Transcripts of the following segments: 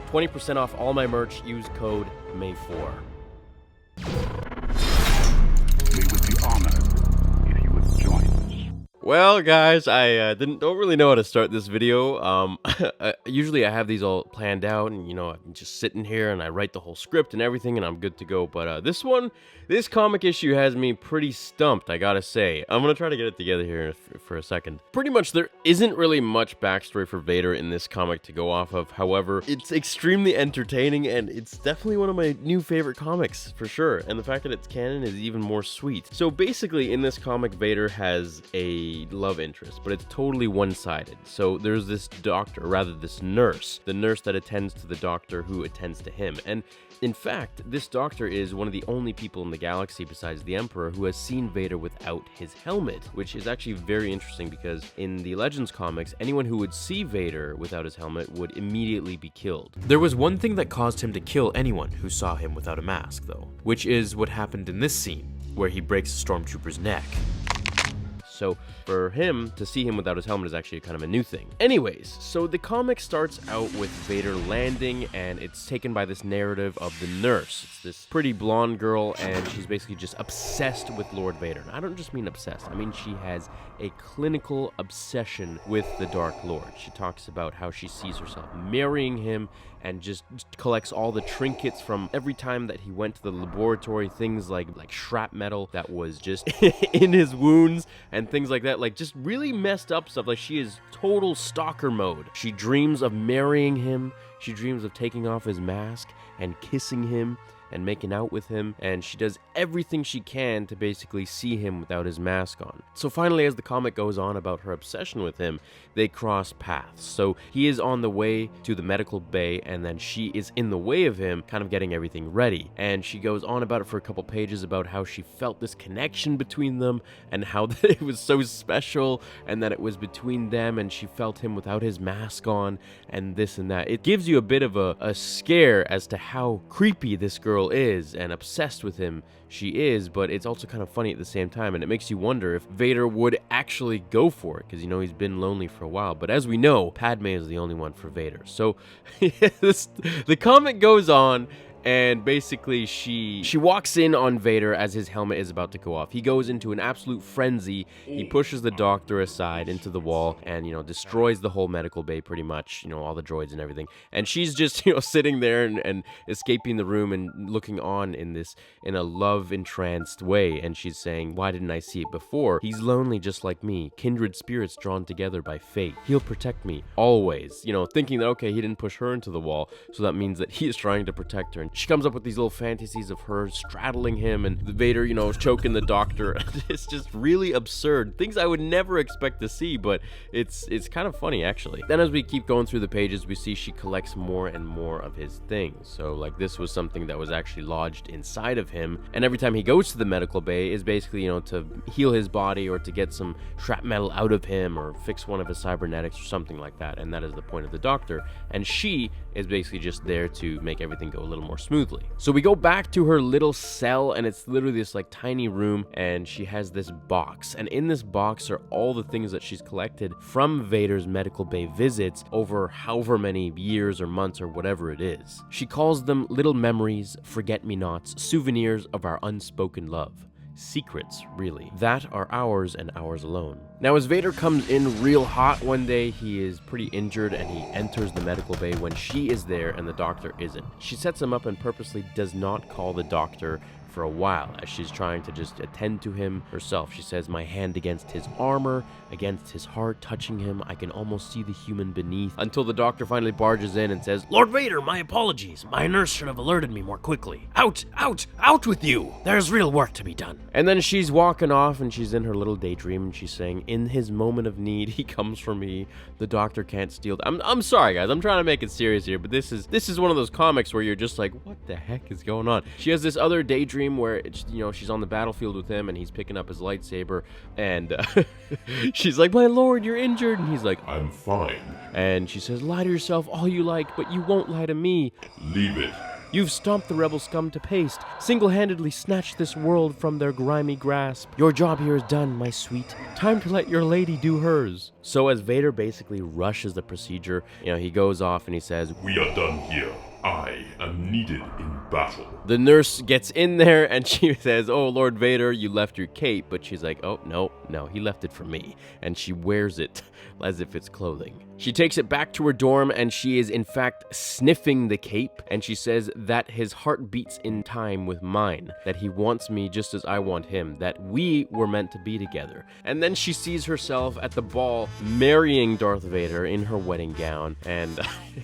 20% off all my merch. Use code May4. We would be honored if you would join us. Well, guys, I don't really know how to start this video. Usually I have these all planned out, and I'm just sitting here and I write the whole script and everything, and I'm good to go. But this comic issue has me pretty stumped, I gotta say. I'm gonna try to get it together here for a second. Pretty much, there isn't really much backstory for Vader in this comic to go off of. However, it's extremely entertaining, and it's definitely one of my new favorite comics for sure. And the fact that it's canon is even more sweet. So basically, in this comic, Vader has a love interest, but it's totally one-sided. So there's this doctor, or rather this nurse, the nurse that attends to the doctor who attends to him. And in fact, this doctor is one of the only people in the galaxy besides the Emperor who has seen Vader without his helmet, which is actually very interesting because in the Legends comics, anyone who would see Vader without his helmet would immediately be killed. There was one thing that caused him to kill anyone who saw him without a mask, though, which is what happened in this scene, where he breaks a stormtrooper's neck. So for him to see him without his helmet is actually kind of a new thing. Anyways, so the comic starts out with Vader landing, and it's taken by this narrative of the nurse. It's this pretty blonde girl, and she's basically just obsessed with Lord Vader. And I don't just mean obsessed, I mean she has a clinical obsession with the Dark Lord. She talks about how she sees herself marrying him and just collects all the trinkets from every time that he went to the laboratory, things like shrapnel that was just in his wounds and things like that, like just really messed up stuff. Like, she is total stalker mode. She dreams of marrying him. She dreams of taking off his mask and kissing him and making out with him, and she does everything she can to basically see him without his mask on. So finally, as the comic goes on about her obsession with him, they cross paths. So he is on the way to the medical bay, and then she is in the way of him, kind of getting everything ready. And she goes on about it for a couple pages about how she felt this connection between them, and how that it was so special, and that it was between them, and she felt him without his mask on, and this and that. It gives you a bit of a scare as to how creepy this girl is and obsessed with him she is, but it's also kind of funny at the same time, and it makes you wonder if Vader would actually go for it, because he's been lonely for a while. But as we know, Padme is the only one for Vader. So the comic goes on, and basically she walks in on Vader as his helmet is about to go off. He goes into an absolute frenzy. He pushes the doctor aside into the wall and, destroys the whole medical bay pretty much, all the droids and everything. And she's just, sitting there and escaping the room and looking on in a love-entranced way. And she's saying, why didn't I see it before? He's lonely just like me, kindred spirits drawn together by fate. He'll protect me always, thinking that, okay, he didn't push her into the wall, so that means that he is trying to protect her. And she comes up with these little fantasies of her straddling him, and Vader, choking the doctor. It's just really absurd. Things I would never expect to see, but it's kind of funny, actually. Then as we keep going through the pages, we see she collects more and more of his things. So, like, this was something that was actually lodged inside of him, and every time he goes to the medical bay is basically, to heal his body or to get some shrapnel out of him or fix one of his cybernetics or something like that, and that is the point of the doctor. And she is basically just there to make everything go a little more smoothly. So we go back to her little cell, and it's literally this tiny room, and she has this box, and in this box are all the things that she's collected from Vader's medical bay visits over however many years or months or whatever it is. She calls them little memories, forget-me-nots, souvenirs of our unspoken love. Secrets, really, that are ours and ours alone. Now, as Vader comes in real hot one day, he is pretty injured, and he enters the medical bay when she is there and the doctor isn't. She sets him up and purposely does not call the doctor for a while as she's trying to just attend to him herself. She says, my hand against his armor, against his heart, touching him. I can almost see the human beneath. Until the doctor finally barges in and says, Lord Vader, my apologies. My nurse should have alerted me more quickly. Out, out, out with you. There's real work to be done. And then she's walking off, and she's in her little daydream, and she's saying, in his moment of need, he comes for me. The doctor can't steal. I'm sorry, guys. I'm trying to make it serious here, but this is one of those comics where you're just like, what the heck is going on? She has this other daydream where it's, she's on the battlefield with him, and he's picking up his lightsaber, and she's like, my lord, you're injured, and he's like, I'm fine. and she says, lie to yourself all you like, but you won't lie to me. Leave it. You've stomped the rebel scum to paste, single-handedly snatched this world from their grimy grasp. Your job here is done, my sweet. Time to let your lady do hers. So as Vader basically rushes the procedure, he goes off and he says, We are done here. I am needed in battle. The nurse gets in there and she says, oh, Lord Vader, you left your cape. But she's like, oh, no, he left it for me. And she wears it as if it's clothing. She takes it back to her dorm and she is in fact sniffing the cape. And she says that his heart beats in time with mine, that he wants me just as I want him, that we were meant to be together. And then she sees herself at the ball marrying Darth Vader in her wedding gown. And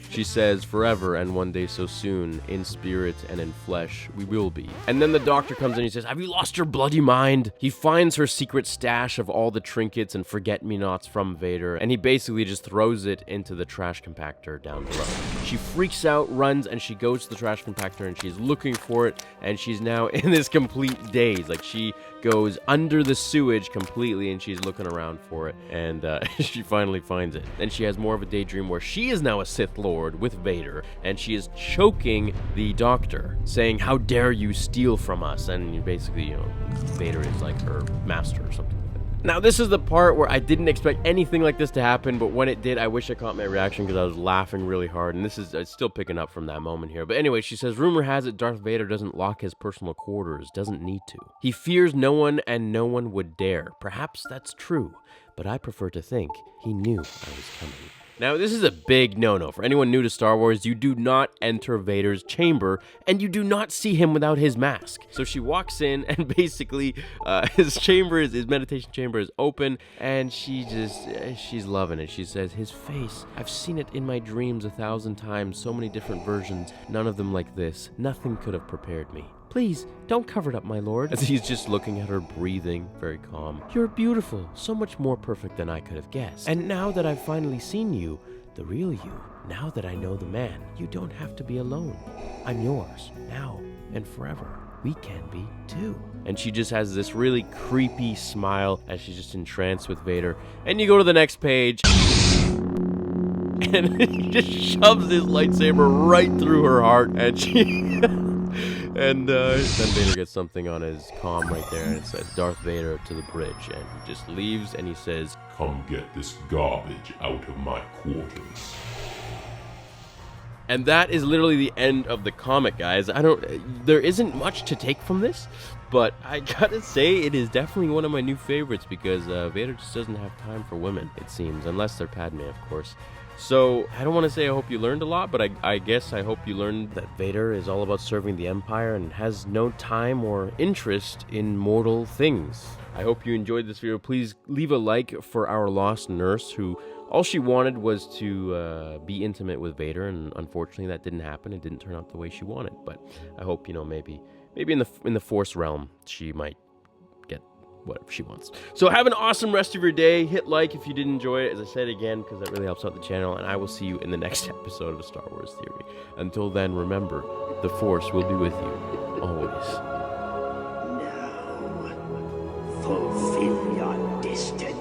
she says, forever and one day so soon, in spirit and in flesh, we will be. And then the doctor comes in and he says, have you lost your bloody mind? He finds her secret stash of all the trinkets and forget-me-nots from Vader, and he basically just throws it into the trash compactor down below. She freaks out, runs, and she goes to the trash compactor and she's looking for it, and she's now in this complete daze. Like, she goes under the sewage completely and she's looking around for it, and she finally finds it. Then she has more of a daydream where she is now a Sith Lord with Vader, and she is choking the doctor, saying, how dare you steal from us? And basically, Vader is like her master or something. Now, this is the part where I didn't expect anything like this to happen, but when it did, I wish I caught my reaction because I was laughing really hard, and it's still picking up from that moment here. But anyway, she says, rumor has it Darth Vader doesn't lock his personal quarters, doesn't need to. He fears no one, and no one would dare. Perhaps that's true, but I prefer to think he knew I was coming. Now, this is a big no-no. For anyone new to Star Wars, you do not enter Vader's chamber, and you do not see him without his mask. So she walks in, and basically, his meditation chamber is open, and she's loving it. She says, his face, I've seen it in my dreams 1,000 times, so many different versions, none of them like this. Nothing could have prepared me. Please, don't cover it up, my lord. As he's just looking at her, breathing, very calm. You're beautiful, so much more perfect than I could have guessed. And now that I've finally seen you, the real you, now that I know the man, you don't have to be alone. I'm yours, now and forever. We can be too. And she just has this really creepy smile as she's just entranced with Vader. And you go to the next page, and he just shoves his lightsaber right through her heart, and she... And then Vader gets something on his comm right there, and it says, Darth Vader to the bridge, and he just leaves, and he says, Come get this garbage out of my quarters. And that is literally the end of the comic, guys. There isn't much to take from this, but I gotta say, it is definitely one of my new favorites, because Vader just doesn't have time for women, it seems, unless they're Padme, of course. So, I don't want to say I hope you learned a lot, but I guess I hope you learned that Vader is all about serving the Empire and has no time or interest in mortal things. I hope you enjoyed this video. Please leave a like for our lost nurse, who all she wanted was to be intimate with Vader, and unfortunately that didn't happen. It didn't turn out the way she wanted, but I hope, maybe in the Force realm she might get whatever she wants. So have an awesome rest of your day. Hit like if you did enjoy it, as I said again, because that really helps out the channel, and I will see you in the next episode of A Star Wars Theory. Until then, remember, the Force will be with you, always. Now, fulfill your destiny.